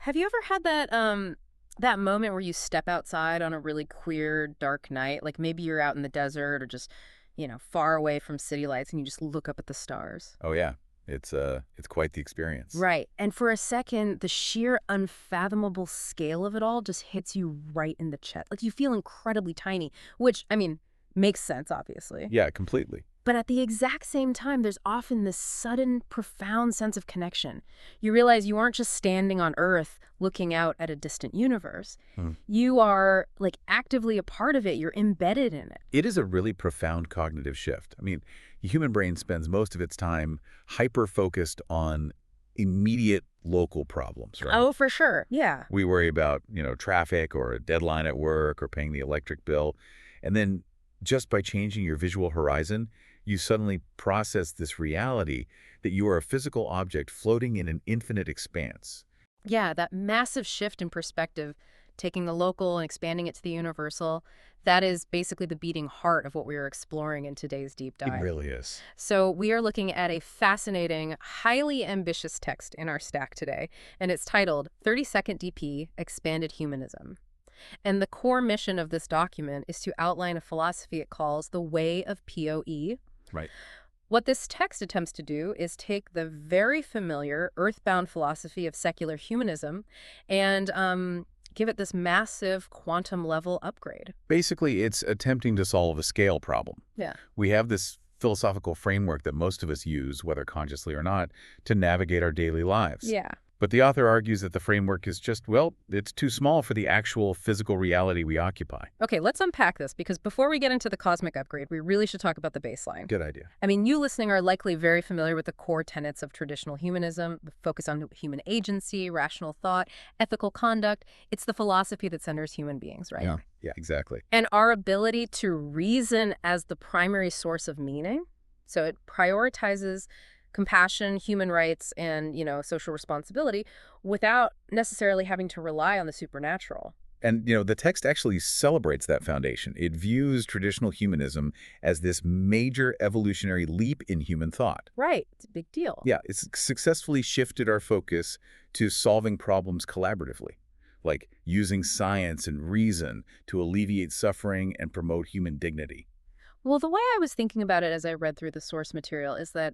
Have you ever had that moment where you step outside on a really clear, dark night? Like maybe you're out in the desert or just, far away from city lights and you just look up at the stars. Oh yeah, it's quite the experience. Right. And for a second, the sheer unfathomable scale of it all just hits you right in the chest. Like you feel incredibly tiny, which, I mean, makes sense, obviously. Yeah, completely. But at the exact same time, there's often this sudden, profound sense of connection. You realize you aren't just standing on Earth looking out at a distant universe. Hmm. You are, like, actively a part of it. You're embedded in it. It is a really profound cognitive shift. I mean, the human brain spends most of its time hyper-focused on immediate local problems, right? Oh, for sure. Yeah. We worry about, traffic or a deadline at work or paying the electric bill. And then just by changing your visual horizon, you suddenly process this reality that you are a physical object floating in an infinite expanse. Yeah, that massive shift in perspective, taking the local and expanding it to the universal, that is basically the beating heart of what we are exploring in today's deep It dive. really is. So we are looking at a fascinating, highly ambitious text in our stack today, and it's titled 32nd DP, Expanded Humanism. And the core mission of this document is to outline a philosophy it calls the Way of POE. Right. What this text attempts to do is take the very familiar earthbound philosophy of secular humanism and give it this massive quantum level upgrade. Basically, it's attempting to solve a scale problem. Yeah. We have this philosophical framework that most of us use, whether consciously or not, to navigate our daily lives. Yeah. But the author argues that the framework is just, well, it's too small for the actual physical reality we occupy. Okay, let's unpack this because before we get into the cosmic upgrade, we really should talk about the baseline. Good idea. I mean, you listening are likely very familiar with the core tenets of traditional humanism, the focus on human agency, rational thought, ethical conduct. It's the philosophy that centers human beings, right? Yeah, exactly. And our ability to reason as the primary source of meaning. So it prioritizes compassion, human rights, and, social responsibility without necessarily having to rely on the supernatural. And, the text actually celebrates that foundation. It views traditional humanism as this major evolutionary leap in human thought. Right. It's a big deal. Yeah, it's successfully shifted our focus to solving problems collaboratively, like using science and reason to alleviate suffering and promote human dignity. Well, the way I was thinking about it as I read through the source material is that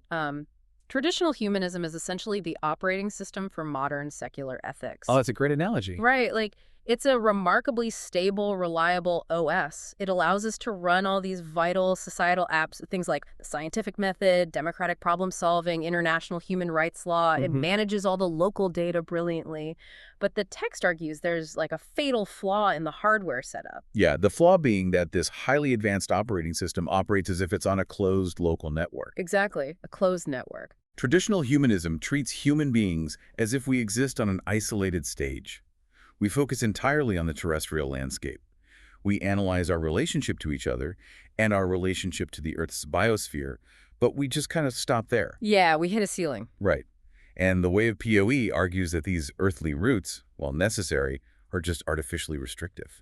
traditional humanism is essentially the operating system for modern secular ethics. Oh, that's a great analogy. Right, like it's a remarkably stable, reliable OS. It allows us to run all these vital societal apps, things like the scientific method, democratic problem solving, international human rights law. It manages all the local data brilliantly. But the text argues there's like a fatal flaw in the hardware setup. Yeah, the flaw being that this highly advanced operating system operates as if it's on a closed local network. Exactly, a closed network. Traditional humanism treats human beings as if we exist on an isolated stage. We focus entirely on the terrestrial landscape. We analyze our relationship to each other and our relationship to the Earth's biosphere, but we just kind of stop there. Yeah, we hit a ceiling. Right. And the Way of POE argues that these earthly roots, while necessary, are just artificially restrictive.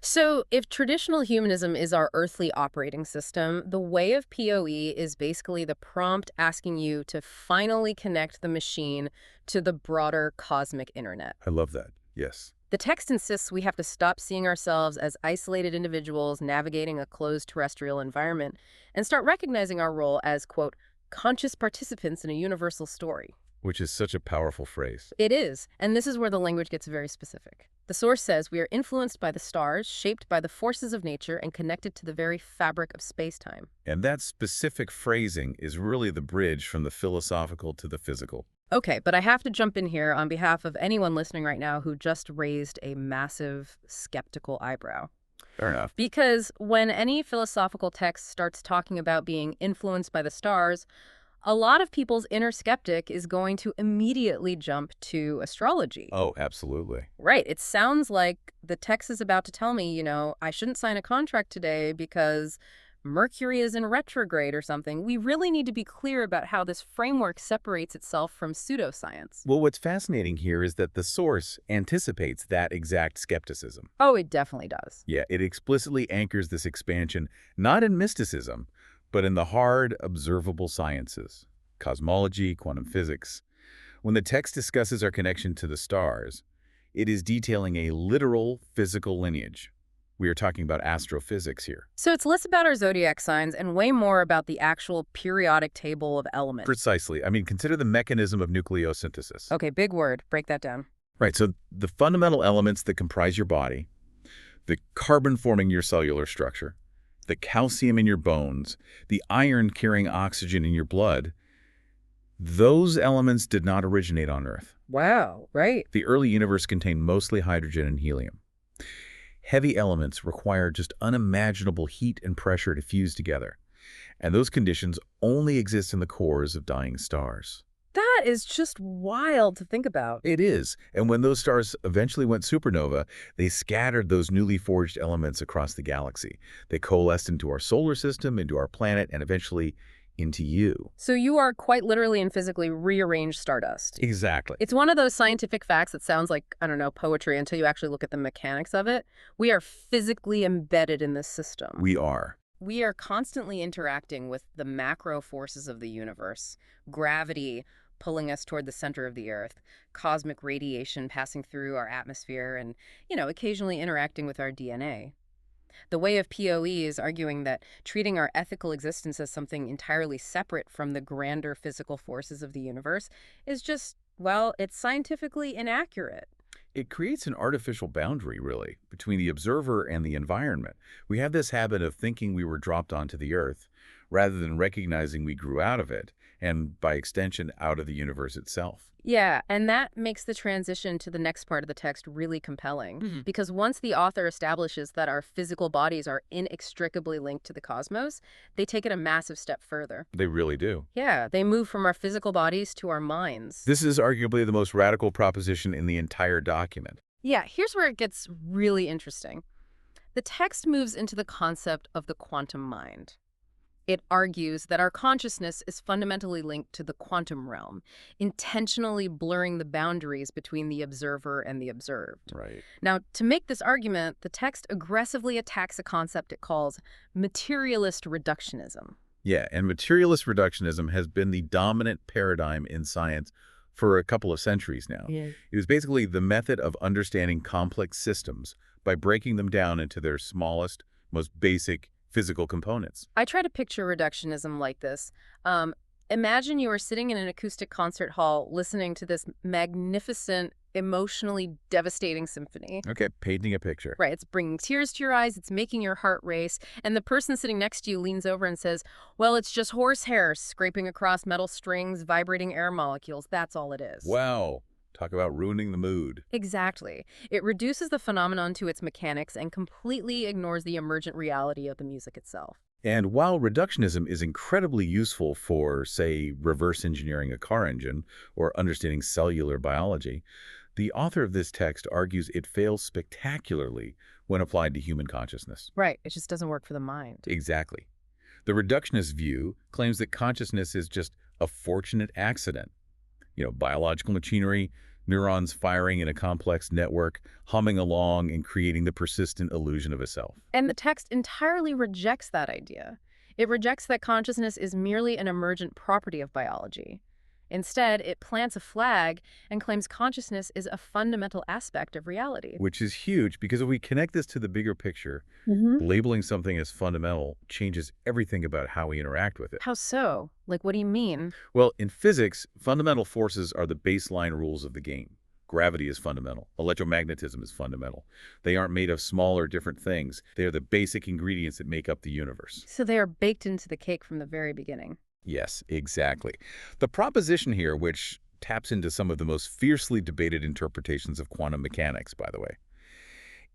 So if traditional humanism is our earthly operating system, the Way of POE is basically the prompt asking you to finally connect the machine to the broader cosmic internet. I love that. Yes. The text insists we have to stop seeing ourselves as isolated individuals navigating a closed terrestrial environment and start recognizing our role as, quote, conscious participants in a universal story. Which is such a powerful phrase. It is, and this is where the language gets very specific. The source says we are influenced by the stars, shaped by the forces of nature, and connected to the very fabric of space-time. And that specific phrasing is really the bridge from the philosophical to the physical. Okay, but I have to jump in here on behalf of anyone listening right now who just raised a massive skeptical eyebrow. Fair enough. Because when any philosophical text starts talking about being influenced by the stars, a lot of people's inner skeptic is going to immediately jump to astrology. Oh, absolutely. Right. It sounds like the text is about to tell me, I shouldn't sign a contract today because Mercury is in retrograde or something. We really need to be clear about how this framework separates itself from pseudoscience. Well, what's fascinating here is that the source anticipates that exact skepticism. Oh, it definitely does. Yeah, it explicitly anchors this expansion not in mysticism, but in the hard, observable sciences, cosmology, quantum physics. When the text discusses our connection to the stars, It is detailing a literal physical lineage. We are talking about astrophysics here. So it's less about our zodiac signs and way more about the actual periodic table of elements. Precisely. I mean, consider the mechanism of nucleosynthesis. Okay, big word. Break that down. Right, so the fundamental elements that comprise your body, the carbon forming your cellular structure, the calcium in your bones, the iron carrying oxygen in your blood, those elements did not originate on Earth. Wow, right. The early universe contained mostly hydrogen and helium. Heavy elements require just unimaginable heat and pressure to fuse together, and those conditions only exist in the cores of dying stars. That is just wild to think about. It is, and when those stars eventually went supernova, they scattered those newly forged elements across the galaxy. They coalesced into our solar system, into our planet, and eventually into you. So you are quite literally and physically rearranged stardust. Exactly. It's one of those scientific facts that sounds like, I don't know, poetry until you actually look at the mechanics of it. We are physically embedded in this system. We are. We are constantly interacting with the macro forces of the universe. Gravity pulling us toward the center of the Earth, cosmic radiation passing through our atmosphere, and, occasionally interacting with our DNA. The Way of POE is arguing that treating our ethical existence as something entirely separate from the grander physical forces of the universe is just, well, it's scientifically inaccurate. It creates an artificial boundary, really, between the observer and the environment. We have this habit of thinking we were dropped onto the Earth, rather than recognizing we grew out of it, and by extension, out of the universe itself. Yeah, and that makes the transition to the next part of the text really compelling. Because once the author establishes that our physical bodies are inextricably linked to the cosmos, they take it a massive step further. They really do. Yeah, they move from our physical bodies to our minds. This is arguably the most radical proposition in the entire document. Yeah, here's where it gets really interesting. The text moves into the concept of the quantum mind. It argues that our consciousness is fundamentally linked to the quantum realm, intentionally blurring the boundaries between the observer and the observed. Right. Now, to make this argument, the text aggressively attacks a concept it calls materialist reductionism. Yeah, and materialist reductionism has been the dominant paradigm in science for a couple of centuries now. Yeah. It was basically the method of understanding complex systems by breaking them down into their smallest, most basic physical components. I try to picture reductionism like this. Imagine you are sitting in an acoustic concert hall listening to this magnificent, emotionally devastating symphony. Okay, painting a picture. Right, it's bringing tears to your eyes, it's making your heart race, and the person sitting next to you leans over and says, well, it's just horsehair scraping across metal strings, vibrating air molecules, that's all it is. Wow. Talk about ruining the mood. Exactly. It reduces the phenomenon to its mechanics and completely ignores the emergent reality of the music itself. And while reductionism is incredibly useful for, say, reverse engineering a car engine or understanding cellular biology, the author of this text argues it fails spectacularly when applied to human consciousness. Right. It just doesn't work for the mind. Exactly. The reductionist view claims that consciousness is just a fortunate accident. Biological machinery, neurons firing in a complex network, humming along and creating the persistent illusion of a self. And the text entirely rejects that idea. It rejects that consciousness is merely an emergent property of biology. Instead, it plants a flag and claims consciousness is a fundamental aspect of reality. Which is huge, because if we connect this to the bigger picture, labeling something as fundamental changes everything about how we interact with it. How so? Like, what do you mean? Well, in physics, fundamental forces are the baseline rules of the game. Gravity is fundamental. Electromagnetism is fundamental. They aren't made of smaller, different things. They are the basic ingredients that make up the universe. So they are baked into the cake from the very beginning. Yes, exactly. The proposition here, which taps into some of the most fiercely debated interpretations of quantum mechanics, by the way,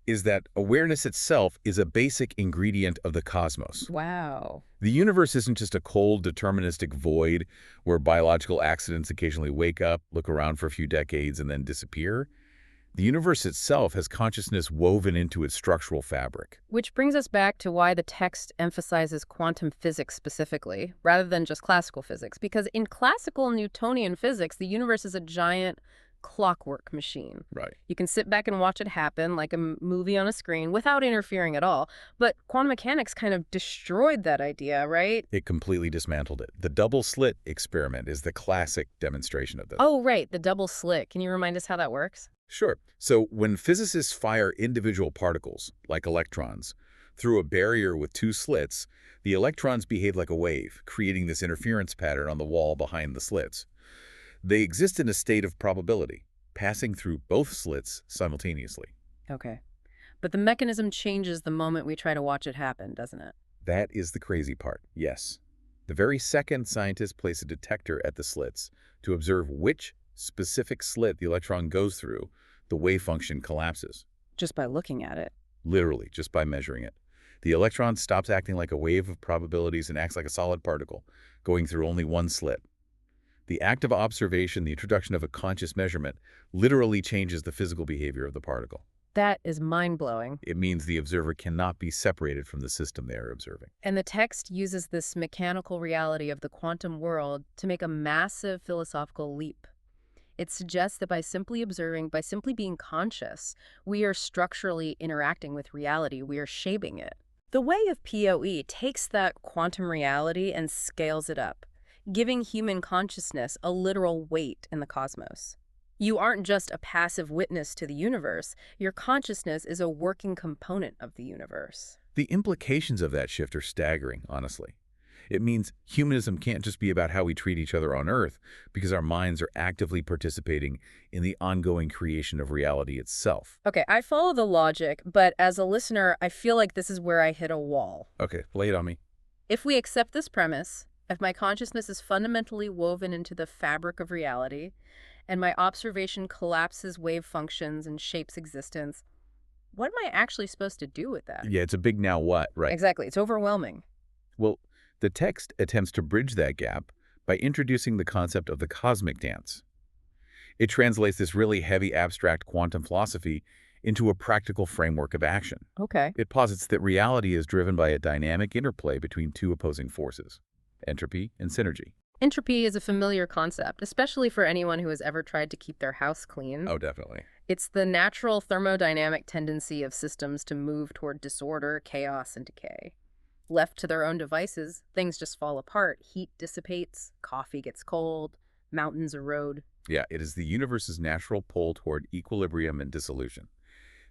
is that awareness itself is a basic ingredient of the cosmos. Wow. The universe isn't just a cold, deterministic void where biological accidents occasionally wake up, look around for a few decades, and then disappear. The universe itself has consciousness woven into its structural fabric. Which brings us back to why the text emphasizes quantum physics specifically, rather than just classical physics. Because in classical Newtonian physics, the universe is a giant clockwork machine. Right. You can sit back and watch it happen like a movie on a screen without interfering at all. But quantum mechanics kind of destroyed that idea, right? It completely dismantled it. The double slit experiment is the classic demonstration of this. Oh, right, the double slit. Can you remind us how that works? Sure. So when physicists fire individual particles, like electrons, through a barrier with two slits, the electrons behave like a wave, creating this interference pattern on the wall behind the slits. They exist in a state of probability, passing through both slits simultaneously. Okay. But the mechanism changes the moment we try to watch it happen, doesn't it? That is the crazy part, yes. The very second scientists place a detector at the slits to observe which specific slit the electron goes through, the wave function collapses. Just by looking at it. Literally, just by measuring it. The electron stops acting like a wave of probabilities and acts like a solid particle, going through only one slit. The act of observation, the introduction of a conscious measurement, literally changes the physical behavior of the particle. That is mind-blowing. It means the observer cannot be separated from the system they are observing. And the text uses this mechanical reality of the quantum world to make a massive philosophical leap. It suggests that by simply observing, by simply being conscious, we are structurally interacting with reality. We are shaping it. The Way of POE takes that quantum reality and scales it up, giving human consciousness a literal weight in the cosmos. You aren't just a passive witness to the universe. Your consciousness is a working component of the universe. The implications of that shift are staggering, honestly. It means humanism can't just be about how we treat each other on Earth, because our minds are actively participating in the ongoing creation of reality itself. Okay, I follow the logic, but as a listener, I feel like this is where I hit a wall. Okay, lay it on me. If we accept this premise, if my consciousness is fundamentally woven into the fabric of reality, and my observation collapses wave functions and shapes existence, what am I actually supposed to do with that? Yeah, it's a big now what, right? Exactly, it's overwhelming. Well, the text attempts to bridge that gap by introducing the concept of the cosmic dance. It translates this really heavy abstract quantum philosophy into a practical framework of action. Okay. It posits that reality is driven by a dynamic interplay between two opposing forces, entropy and synergy. Entropy is a familiar concept, especially for anyone who has ever tried to keep their house clean. Oh, definitely. It's the natural thermodynamic tendency of systems to move toward disorder, chaos, and decay. Left to their own devices, things just fall apart. Heat dissipates, coffee gets cold, mountains erode. Yeah, it is the universe's natural pull toward equilibrium and dissolution.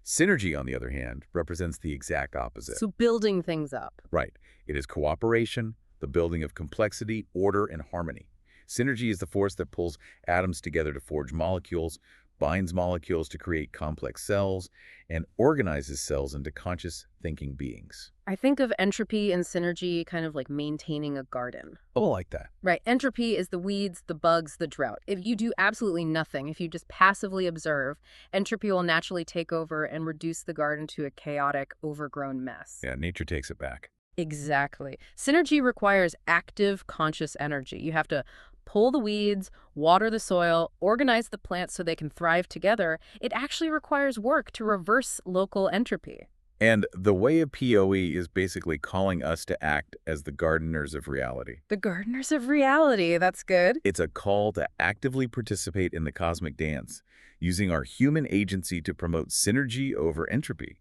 Synergy, on the other hand, represents the exact opposite. So building things up. Right. It is cooperation, the building of complexity, order, and harmony. Synergy is the force that pulls atoms together to forge molecules, binds molecules to create complex cells, and organizes cells into conscious thinking beings. I think of entropy and synergy kind of like maintaining a garden. Oh, I like that. Right. Entropy is the weeds, the bugs, the drought. If you do absolutely nothing, if you just passively observe, entropy will naturally take over and reduce the garden to a chaotic, overgrown mess. Yeah, nature takes it back. Exactly. Synergy requires active, conscious energy. You have to pull the weeds, water the soil, organize the plants so they can thrive together. It actually requires work to reverse local entropy. And the Way of POE is basically calling us to act as the gardeners of reality. The gardeners of reality, that's good. It's a call to actively participate in the cosmic dance, using our human agency to promote synergy over entropy.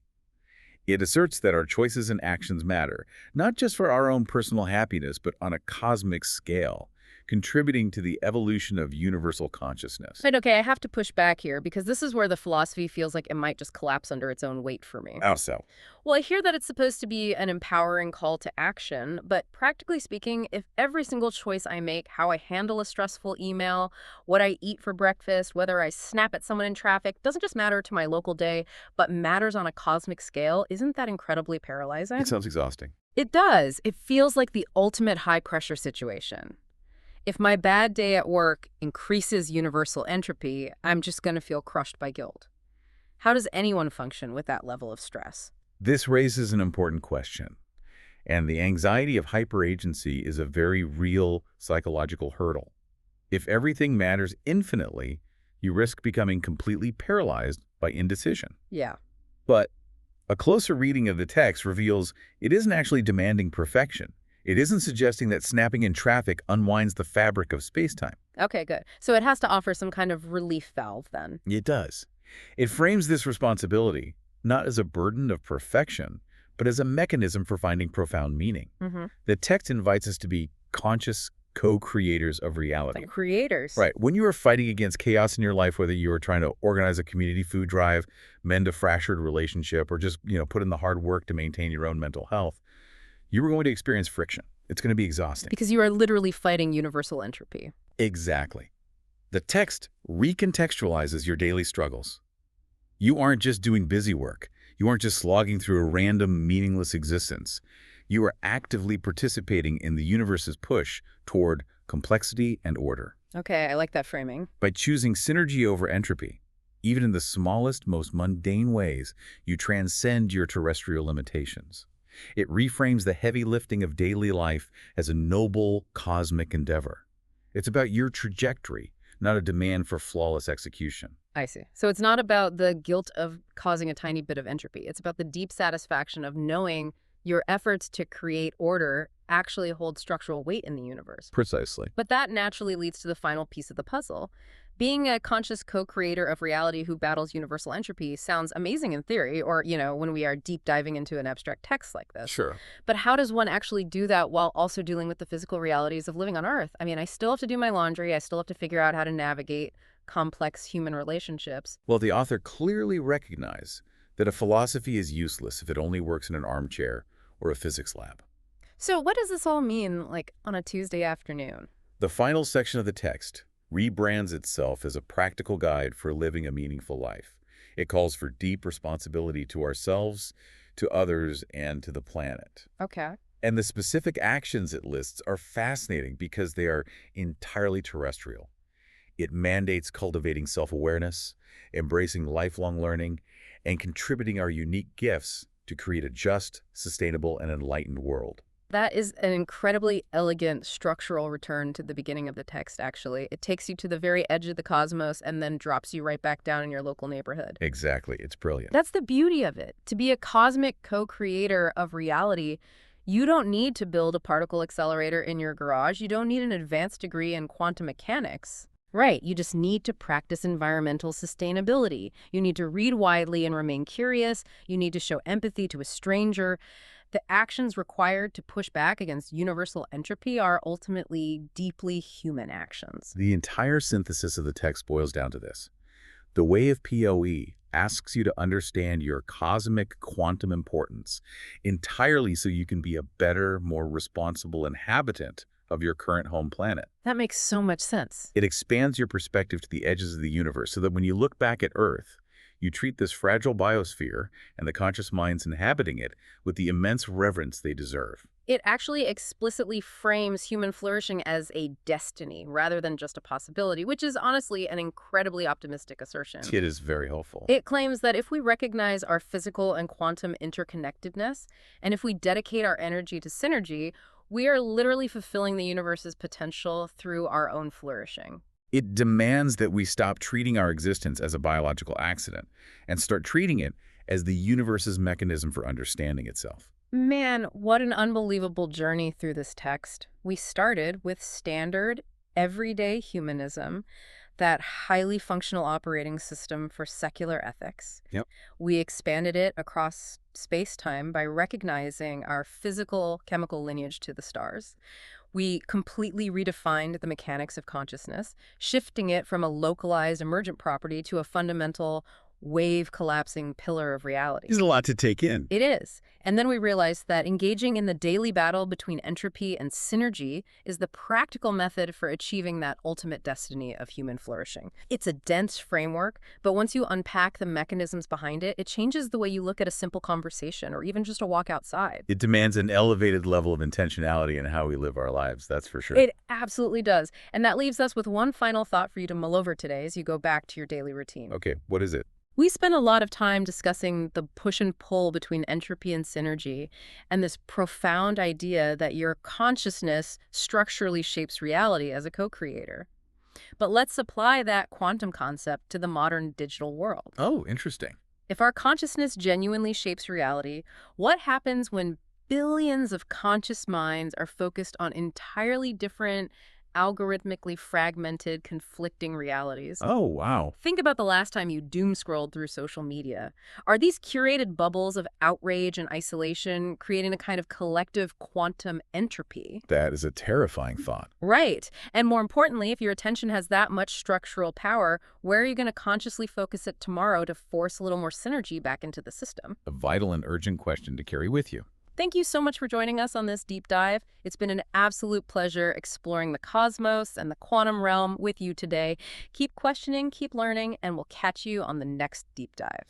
It asserts that our choices and actions matter, not just for our own personal happiness, but on a cosmic scale, contributing to the evolution of universal consciousness. But okay, I have to push back here because this is where the philosophy feels like it might just collapse under its own weight for me. How so? Well, I hear that it's supposed to be an empowering call to action, but practically speaking, if every single choice I make, how I handle a stressful email, what I eat for breakfast, whether I snap at someone in traffic, doesn't just matter to my local day, but matters on a cosmic scale, isn't that incredibly paralyzing? It sounds exhausting. It does. It feels like the ultimate high-pressure situation. If my bad day at work increases universal entropy, I'm just going to feel crushed by guilt. How does anyone function with that level of stress? This raises an important question, and the anxiety of hyperagency is a very real psychological hurdle. If everything matters infinitely, you risk becoming completely paralyzed by indecision. Yeah. But a closer reading of the text reveals it isn't actually demanding perfection. It isn't suggesting that snapping in traffic unwinds the fabric of space-time. Okay, good. So it has to offer some kind of relief valve then. It does. It frames this responsibility not as a burden of perfection, but as a mechanism for finding profound meaning. The text invites us to be conscious, co-creators of The reality. creators. Right. When you are fighting against chaos in your life, whether you are trying to organize a community food drive, mend a fractured relationship, or just, put in the hard work to maintain your own mental health, you are going to experience friction. It's going to be exhausting. Because you are literally fighting universal entropy. Exactly. The text recontextualizes your daily struggles. You aren't just doing busy work. You aren't just slogging through a random, meaningless existence. You are actively participating in the universe's push toward complexity and order. Okay, I like that framing. By choosing synergy over entropy, even in the smallest, most mundane ways, you transcend your terrestrial limitations. It reframes the heavy lifting of daily life as a noble, cosmic endeavor. It's about your trajectory, not a demand for flawless execution. I see. So it's not about the guilt of causing a tiny bit of entropy. It's about the deep satisfaction of knowing your efforts to create order actually hold structural weight in the universe. Precisely. But that naturally leads to the final piece of the puzzle. Being a conscious co-creator of reality who battles universal entropy sounds amazing in theory, or, when we are deep diving into an abstract text like this. Sure. But how does one actually do that while also dealing with the physical realities of living on Earth? I mean, I still have to do my laundry. I still have to figure out how to navigate complex human relationships. Well, the author clearly recognized that a philosophy is useless if it only works in an armchair or a physics lab. So what does this all mean, like, on a Tuesday afternoon? The final section of the text rebrands itself as a practical guide for living a meaningful life. It calls for deep responsibility to ourselves, to others, and to the planet. Okay. And the specific actions it lists are fascinating because they are entirely terrestrial. It mandates cultivating self-awareness, embracing lifelong learning, and contributing our unique gifts to create a just, sustainable, and enlightened world. That is an incredibly elegant structural return to the beginning of the text, actually. It takes you to the very edge of the cosmos and then drops you right back down in your local neighborhood. Exactly. It's brilliant. That's the beauty of it. To be a cosmic co-creator of reality, you don't need to build a particle accelerator in your garage. You don't need an advanced degree in quantum mechanics. Right, you just need to practice environmental sustainability. You need to read widely and remain curious. You need to show empathy to a stranger. The actions required to push back against universal entropy are ultimately deeply human actions. The entire synthesis of the text boils down to this. The Way of POE asks you to understand your cosmic quantum importance entirely so you can be a better, more responsible inhabitant of your current home planet. That makes so much sense. It expands your perspective to the edges of the universe so that when you look back at Earth, you treat this fragile biosphere and the conscious minds inhabiting it with the immense reverence they deserve. It actually explicitly frames human flourishing as a destiny rather than just a possibility, which is honestly an incredibly optimistic assertion. It is very hopeful. It claims that if we recognize our physical and quantum interconnectedness, and if we dedicate our energy to synergy, we are literally fulfilling the universe's potential through our own flourishing. It demands that we stop treating our existence as a biological accident and start treating it as the universe's mechanism for understanding itself. Man, what an unbelievable journey through this text. We started with standard, everyday humanism, that highly functional operating system for secular ethics. Yep. We expanded it across space-time by recognizing our physical chemical lineage to the stars. We completely redefined the mechanics of consciousness, shifting it from a localized emergent property to a fundamental wave-collapsing pillar of reality. There's a lot to take in. It is. And then we realized that engaging in the daily battle between entropy and synergy is the practical method for achieving that ultimate destiny of human flourishing. It's a dense framework, but once you unpack the mechanisms behind it, it changes the way you look at a simple conversation or even just a walk outside. It demands an elevated level of intentionality in how we live our lives, that's for sure. It absolutely does. And that leaves us with one final thought for you to mull over today as you go back to your daily routine. Okay, what is it? We spent a lot of time discussing the push and pull between entropy and synergy, and this profound idea that your consciousness structurally shapes reality as a co-creator. But let's apply that quantum concept to the modern digital world. Oh, interesting. If our consciousness genuinely shapes reality, what happens when billions of conscious minds are focused on entirely different algorithmically fragmented, conflicting realities. Oh, wow. Think about the last time you doom scrolled through social media. Are these curated bubbles of outrage and isolation creating a kind of collective quantum entropy? That is a terrifying thought. Right. And more importantly, if your attention has that much structural power, where are you going to consciously focus it tomorrow to force a little more synergy back into the system? A vital and urgent question to carry with you. Thank you so much for joining us on this deep dive. It's been an absolute pleasure exploring the cosmos and the quantum realm with you today. Keep questioning, keep learning, and we'll catch you on the next deep dive.